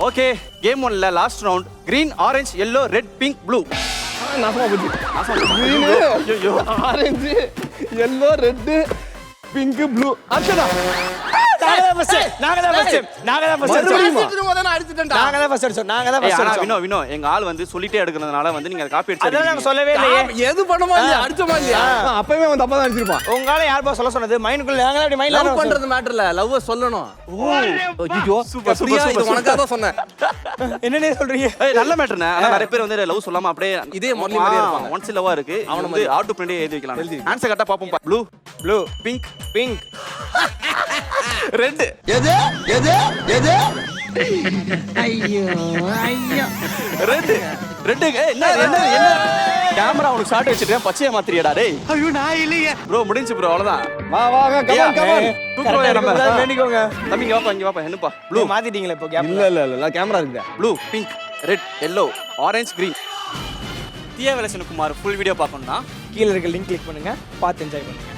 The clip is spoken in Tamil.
ஓகே கேம் 1ல last round green orange yellow red pink blue நாசமா போச்சு. ஐயோ orange yellow red pink blue Archana நாங்க தான் ஃபர்ஸ்ட் வினோ வினோ எங்க ஆள் வந்து சொல்லிட்டே எடுக்கிறதுனால வந்து நீங்க காப்பி அதெல்லாம் நாங்க அடிச்சு சொல்லவே இல்லையே. எது பண்ணமா இல்லையா அடிச்சமா இல்லையா அப்பவே அவன் தப்பா தான் அடிச்சிருப்பான். உங்களால யார் பா சொல்ல சொன்னது? மைண்டுக்குள்ள நாங்க அப்படி மைண்ட்ல லவ் பண்றது மேட்டர்ல லவ் சொல்லணும். ஐயோ சூப்பர் சூப்பர் இது உனக்காக தான் சொன்னேன். என்னன்னே சொல்றீங்க? ஏய் நல்ல மேட்டர்னே. ஆனா நிறைய பேர் வந்து லவ் சொல்லாம அப்படியே இதே முரளி மாதிரியே இருப்பாங்க. ஒன்ஸ் லவ்வா இருக்கு. அவன வந்து ஆட்டோ பிரிண்டே எழுதி வைக்கலாம். ஆன்சர் கரெக்ட்டா பாப்போம். Blue blue pink pink red எது எது எது ரெட் ரெட் என்ன என்ன என்ன கேமரா உனக்கு ஷாட் வச்சிருக்கேன் பச்சையா மாத்திரியாடா டேய். ஐயோ நான் இல்லையே. ப்ரோ முடிஞ்சு ப்ரோ அவ்வளவுதான். வா வாங்க கமான் கமான் தூக்குறோம் நம்ம. வேண்டிக்கோங்க. தம்பி இங்க வாப்பா என்னப்பா ப்ளூ ப்ளூ மாத்திட்டீங்களா இப்போ கேப்? இல்ல இல்ல இல்ல கேமரா இருக்குடா. Blue pink red yellow orange green தியா விலசனகுமார் ஃபுல் வீடியோ பார்க்கணும்னா கீழ இருக்க லிங்க் கிளிக் பண்ணுங்க, பார்த்து என்ஜாய் பண்ணுங்க.